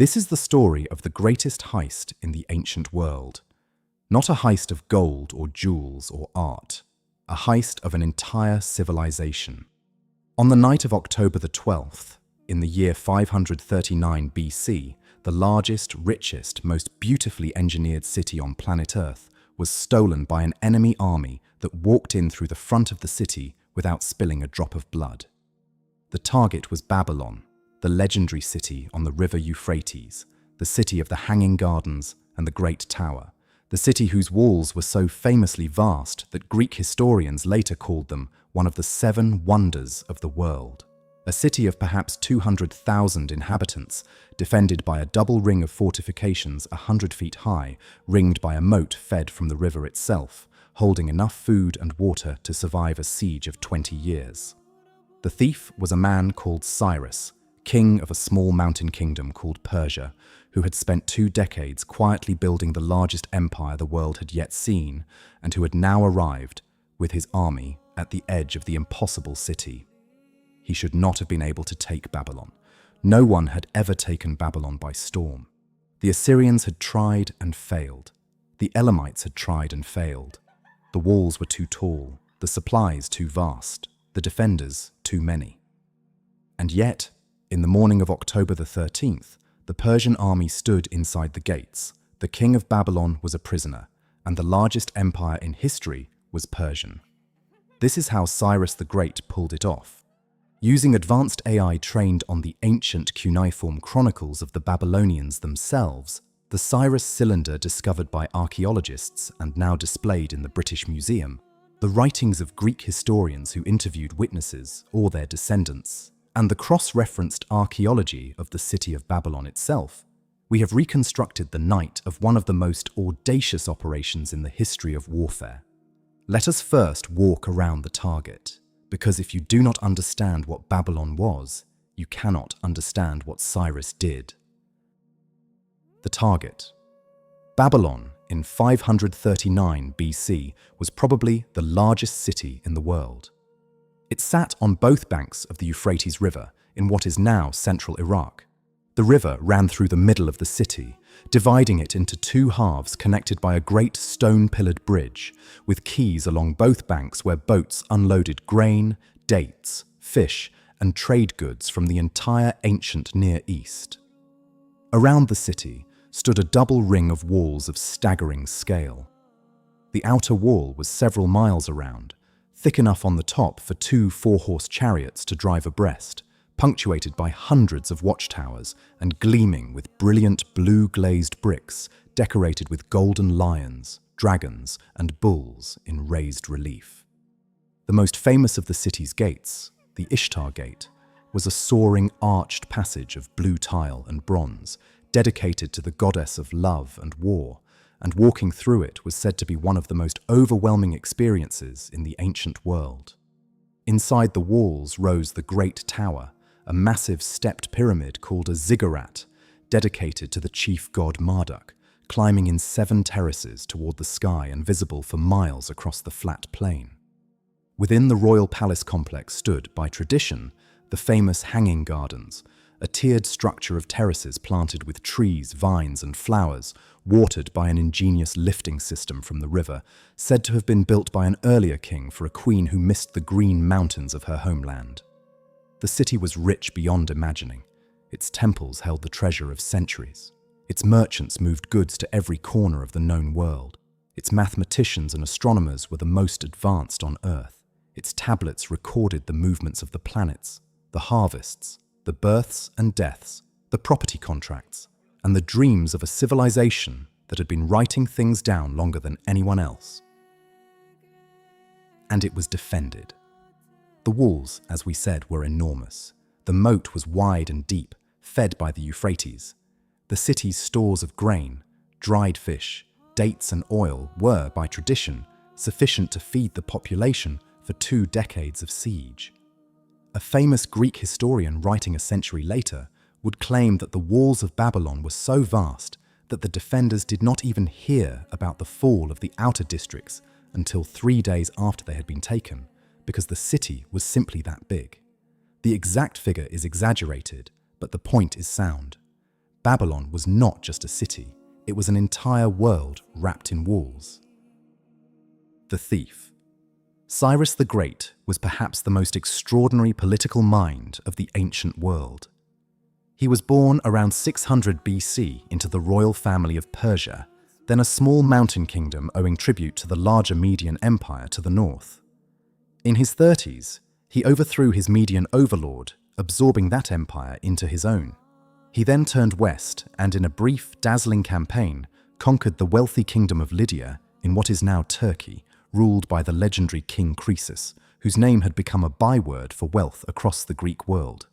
This is the story of the greatest heist in the ancient world. Not a heist of gold or jewels or art, a heist of an entire civilization. On the night of October the 12th, in the year 539 BC, the largest, richest, most beautifully engineered city on planet Earth was stolen by an enemy army that walked in through the front of the city without spilling a drop of blood. The target was Babylon, the legendary city on the river Euphrates, the city of the Hanging Gardens and the Great Tower, the city whose walls were so famously vast that Greek historians later called them one of the 7 wonders of the world. A city of perhaps 200,000 inhabitants, defended by a double ring of fortifications 100 feet high, ringed by a moat fed from the river itself, holding enough food and water to survive a siege of 20 years. The thief was a man called Cyrus, king of a small mountain kingdom called Persia, who had spent 2 decades quietly building the largest empire the world had yet seen, and who had now arrived, with his army, at the edge of the impossible city. He should not have been able to take Babylon. No one had ever taken Babylon by storm. The Assyrians had tried and failed. The Elamites had tried and failed. The walls were too tall, the supplies too vast, the defenders too many. And yet, in the morning of October the 13th, the Persian army stood inside the gates. The king of Babylon was a prisoner, and the largest empire in history was Persian. This is how Cyrus the Great pulled it off. Using advanced AI trained on the ancient cuneiform chronicles of the Babylonians themselves, the Cyrus cylinder discovered by archaeologists and now displayed in the British Museum, the writings of Greek historians who interviewed witnesses or their descendants, and the cross-referenced archaeology of the city of Babylon itself, we have reconstructed the night of one of the most audacious operations in the history of warfare. Let us first walk around the target, because if you do not understand what Babylon was, you cannot understand what Cyrus did. The target. Babylon, in 539 BC, was probably the largest city in the world. It sat on both banks of the Euphrates River in what is now central Iraq. The river ran through the middle of the city, dividing it into 2 halves connected by a great stone-pillared bridge, with quays along both banks where boats unloaded grain, dates, fish, and trade goods from the entire ancient Near East. Around the city stood a double ring of walls of staggering scale. The outer wall was several miles around, thick enough on the top for 2 4-horse chariots to drive abreast, punctuated by hundreds of watchtowers and gleaming with brilliant blue-glazed bricks decorated with golden lions, dragons, and bulls in raised relief. The most famous of the city's gates, the Ishtar Gate, was a soaring arched passage of blue tile and bronze, dedicated to the goddess of love and war, and walking through it was said to be one of the most overwhelming experiences in the ancient world. Inside the walls rose the Great Tower, a massive stepped pyramid called a Ziggurat, dedicated to the chief god Marduk, climbing in 7 terraces toward the sky and visible for miles across the flat plain. Within the royal palace complex stood, by tradition, the famous Hanging Gardens, a tiered structure of terraces planted with trees, vines, and flowers, watered by an ingenious lifting system from the river, said to have been built by an earlier king for a queen who missed the green mountains of her homeland. The city was rich beyond imagining. Its temples held the treasure of centuries. Its merchants moved goods to every corner of the known world. Its mathematicians and astronomers were the most advanced on Earth. Its tablets recorded the movements of the planets, the harvests, the births and deaths, the property contracts, and the dreams of a civilization that had been writing things down longer than anyone else. And it was defended. The walls, as we said, were enormous. The moat was wide and deep, fed by the Euphrates. The city's stores of grain, dried fish, dates and oil were, by tradition, sufficient to feed the population for 2 decades of siege. A famous Greek historian writing a century later would claim that the walls of Babylon were so vast that the defenders did not even hear about the fall of the outer districts until 3 days after they had been taken, because the city was simply that big. The exact figure is exaggerated, but the point is sound. Babylon was not just a city, it was an entire world wrapped in walls. The thief. Cyrus the Great was perhaps the most extraordinary political mind of the ancient world. He was born around 600 BC into the royal family of Persia, then a small mountain kingdom owing tribute to the larger Median Empire to the north. In his 30s, he overthrew his Median overlord, absorbing that empire into his own. He then turned west and, in a brief, dazzling campaign, conquered the wealthy kingdom of Lydia in what is now Turkey, ruled by the legendary King Croesus, whose name had become a byword for wealth across the Greek world.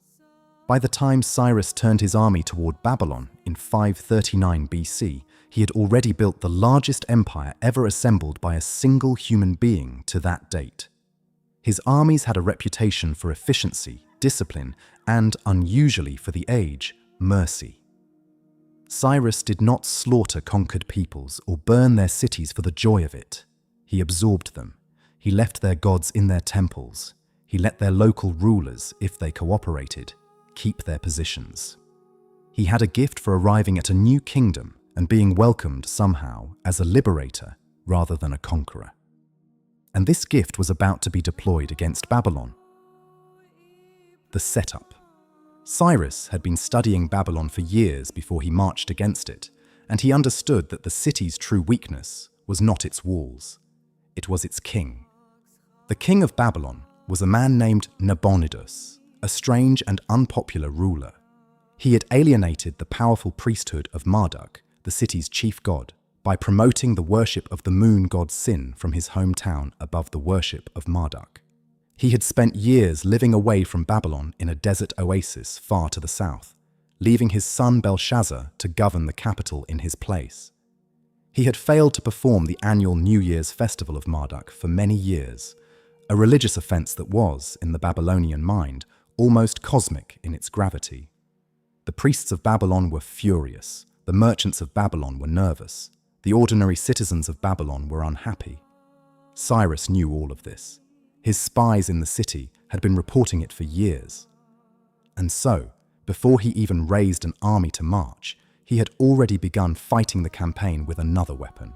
By the time Cyrus turned his army toward Babylon in 539 BC, he had already built the largest empire ever assembled by a single human being to that date. His armies had a reputation for efficiency, discipline, and, unusually for the age, mercy. Cyrus did not slaughter conquered peoples or burn their cities for the joy of it. He absorbed them. He left their gods in their temples. He let their local rulers, if they cooperated, keep their positions. He had a gift for arriving at a new kingdom and being welcomed somehow as a liberator rather than a conqueror. And this gift was about to be deployed against Babylon. The setup. Cyrus had been studying Babylon for years before he marched against it, and he understood that the city's true weakness was not its walls. It was its king. The king of Babylon was a man named Nabonidus, a strange and unpopular ruler. He had alienated the powerful priesthood of Marduk, the city's chief god, by promoting the worship of the moon god Sin from his hometown above the worship of Marduk. He had spent years living away from Babylon in a desert oasis far to the south, leaving his son Belshazzar to govern the capital in his place. He had failed to perform the annual New Year's festival of Marduk for many years, a religious offense that was, in the Babylonian mind, almost cosmic in its gravity. The priests of Babylon were furious, the merchants of Babylon were nervous, the ordinary citizens of Babylon were unhappy. Cyrus knew all of this. His spies in the city had been reporting it for years. And so, before he even raised an army to march, he had already begun fighting the campaign with another weapon.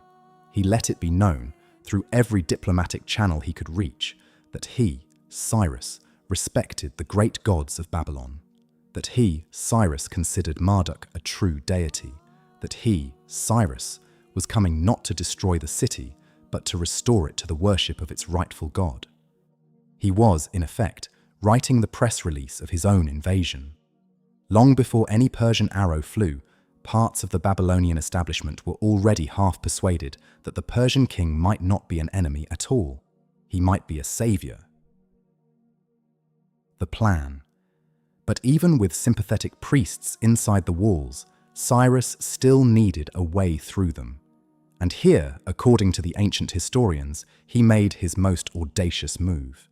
He let it be known, through every diplomatic channel he could reach, that he, Cyrus, respected the great gods of Babylon, that he, Cyrus, considered Marduk a true deity, that he, Cyrus, was coming not to destroy the city, but to restore it to the worship of its rightful god. He was, in effect, writing the press release of his own invasion. Long before any Persian arrow flew, parts of the Babylonian establishment were already half persuaded that the Persian king might not be an enemy at all. He might be a savior. The plan. But even with sympathetic priests inside the walls, Cyrus still needed a way through them. And here, according to the ancient historians, he made his most audacious move.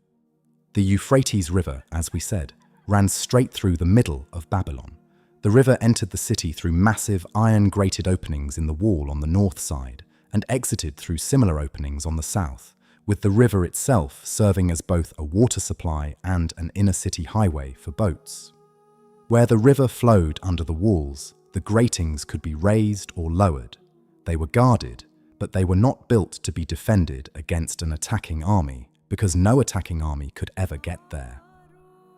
The Euphrates River, as we said, ran straight through the middle of Babylon. The river entered the city through massive iron-grated openings in the wall on the north side and exited through similar openings on the south, with the river itself serving as both a water supply and an inner-city highway for boats. Where the river flowed under the walls, the gratings could be raised or lowered. They were guarded, but they were not built to be defended against an attacking army, because no attacking army could ever get there.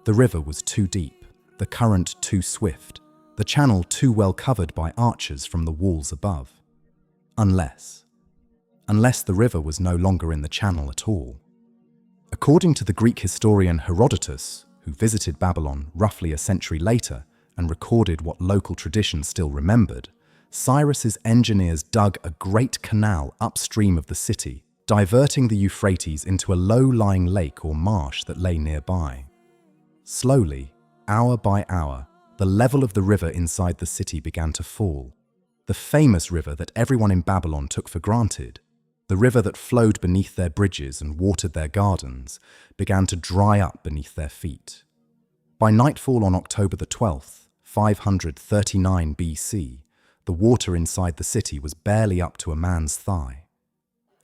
The river was too deep, the current too swift, the channel too well covered by archers from the walls above. Unless the river was no longer in the channel at all. According to the Greek historian Herodotus, who visited Babylon roughly a century later and recorded what local tradition still remembered, Cyrus's engineers dug a great canal upstream of the city, diverting the Euphrates into a low-lying lake or marsh that lay nearby. Slowly, hour by hour, the level of the river inside the city began to fall. The famous river that everyone in Babylon took for granted, the river that flowed beneath their bridges and watered their gardens, began to dry up beneath their feet. By nightfall on October the 12th, 539 BC, the water inside the city was barely up to a man's thigh.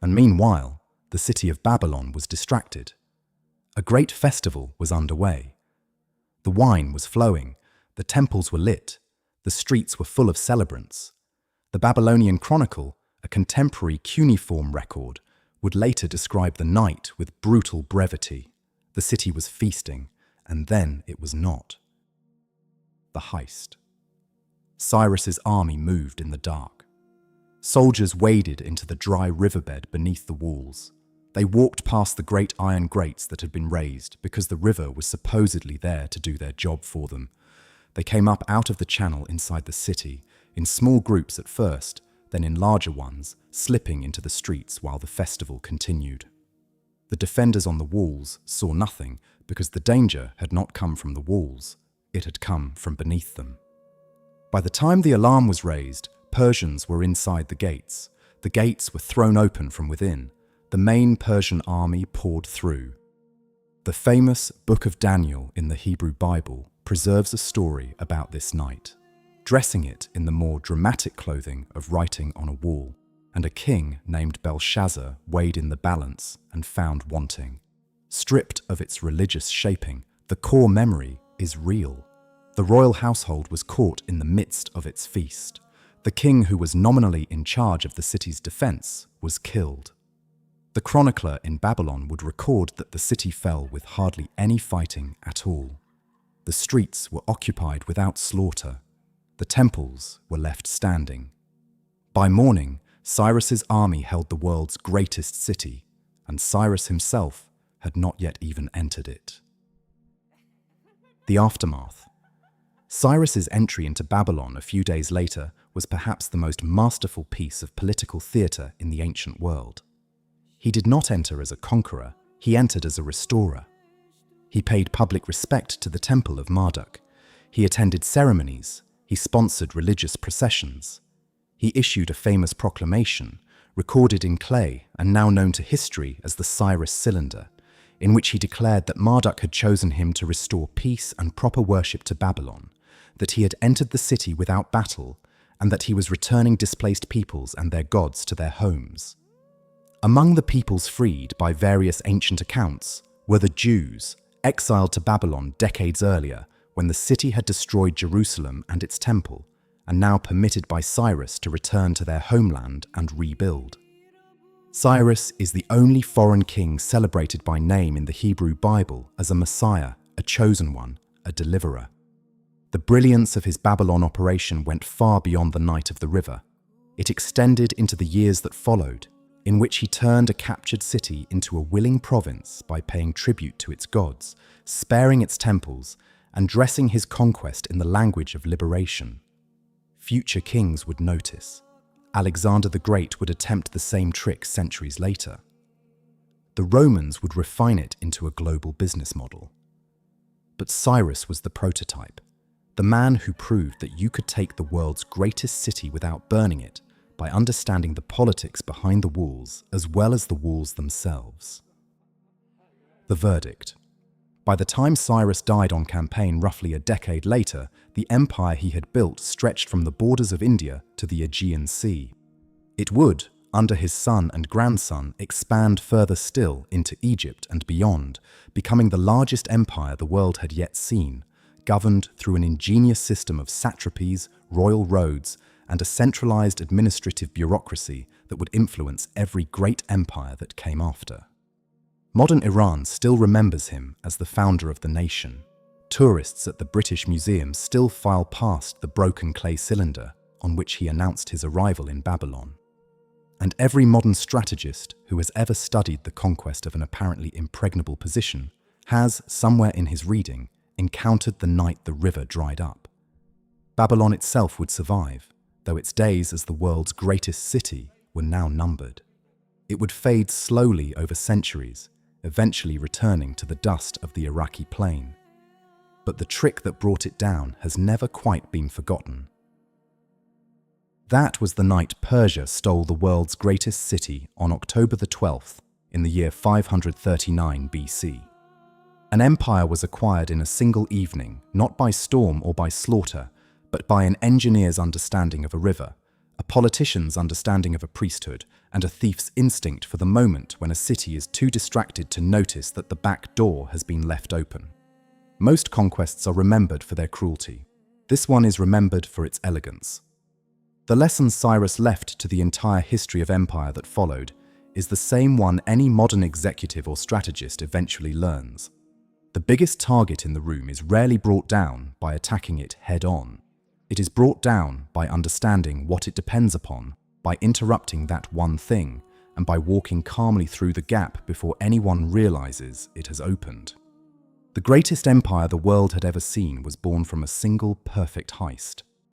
And meanwhile, the city of Babylon was distracted. A great festival was underway. The wine was flowing, the temples were lit, the The streets were full of celebrants. The Babylonian Chronicle, a contemporary cuneiform record, would later describe the night with brutal brevity. The city was feasting, and then it was not. The heist. Cyrus's army moved in the dark. Soldiers waded into the dry riverbed beneath the walls. They walked past the great iron grates that had been raised because the river was supposedly there to do their job for them. They came up out of the channel inside the city, in small groups at first, then in larger ones, slipping into the streets while the festival continued. The defenders on the walls saw nothing because the danger had not come from the walls, it had come from beneath them. By the time the alarm was raised, Persians were inside the gates. The gates were thrown open from within. The main Persian army poured through. The famous Book of Daniel in the Hebrew Bible preserves a story about this night, dressing it in the more dramatic clothing of writing on a wall, and a king named Belshazzar weighed in the balance and found wanting. Stripped of its religious shaping, the core memory is real. The royal household was caught in the midst of its feast. The king who was nominally in charge of the city's defense was killed. The chronicler in Babylon would record that the city fell with hardly any fighting at all. The streets were occupied without slaughter. The temples were left standing. By morning, Cyrus's army held the world's greatest city, and Cyrus himself had not yet even entered it. The aftermath. Cyrus's entry into Babylon a few days later was perhaps the most masterful piece of political theatre in the ancient world. He did not enter as a conqueror, he entered as a restorer. He paid public respect to the temple of Marduk. He attended ceremonies. He sponsored religious processions. He issued a famous proclamation, recorded in clay and now known to history as the Cyrus Cylinder, in which he declared that Marduk had chosen him to restore peace and proper worship to Babylon, that he had entered the city without battle, and that he was returning displaced peoples and their gods to their homes. Among the peoples freed by various ancient accounts were the Jews, exiled to Babylon decades earlier when the city had destroyed Jerusalem and its temple, and now permitted by Cyrus to return to their homeland and rebuild. Cyrus is the only foreign king celebrated by name in the Hebrew Bible as a Messiah, a chosen one, a deliverer. The brilliance of his Babylon operation went far beyond the night of the river. It extended into the years that followed, in which he turned a captured city into a willing province by paying tribute to its gods, sparing its temples, and dressing his conquest in the language of liberation. Future kings would notice. Alexander the Great would attempt the same trick centuries later. The Romans would refine it into a global business model. But Cyrus was the prototype, the man who proved that you could take the world's greatest city without burning it by understanding the politics behind the walls as well as the walls themselves. The verdict. By the time Cyrus died on campaign roughly a decade later, the empire he had built stretched from the borders of India to the Aegean Sea. It would, under his son and grandson, expand further still into Egypt and beyond, becoming the largest empire the world had yet seen, governed through an ingenious system of satrapies, royal roads, and a centralized administrative bureaucracy that would influence every great empire that came after. Modern Iran still remembers him as the founder of the nation. Tourists at the British Museum still file past the broken clay cylinder on which he announced his arrival in Babylon. And every modern strategist who has ever studied the conquest of an apparently impregnable position has, somewhere in his reading, encountered the night the river dried up. Babylon itself would survive, though its days as the world's greatest city were now numbered. It would fade slowly over centuries, eventually returning to the dust of the Iraqi plain. But the trick that brought it down has never quite been forgotten. That was the night Persia stole the world's greatest city on October the 12th in the year 539 BC. An empire was acquired in a single evening, not by storm or by slaughter, but by an engineer's understanding of a river, a politician's understanding of a priesthood, and a thief's instinct for the moment when a city is too distracted to notice that the back door has been left open. Most conquests are remembered for their cruelty. This one is remembered for its elegance. The lesson Cyrus left to the entire history of empire that followed is the same one any modern executive or strategist eventually learns. The biggest target in the room is rarely brought down by attacking it head-on. It is brought down by understanding what it depends upon, by interrupting that one thing, and by walking calmly through the gap before anyone realizes it has opened. The greatest empire the world had ever seen was born from a single perfect heist.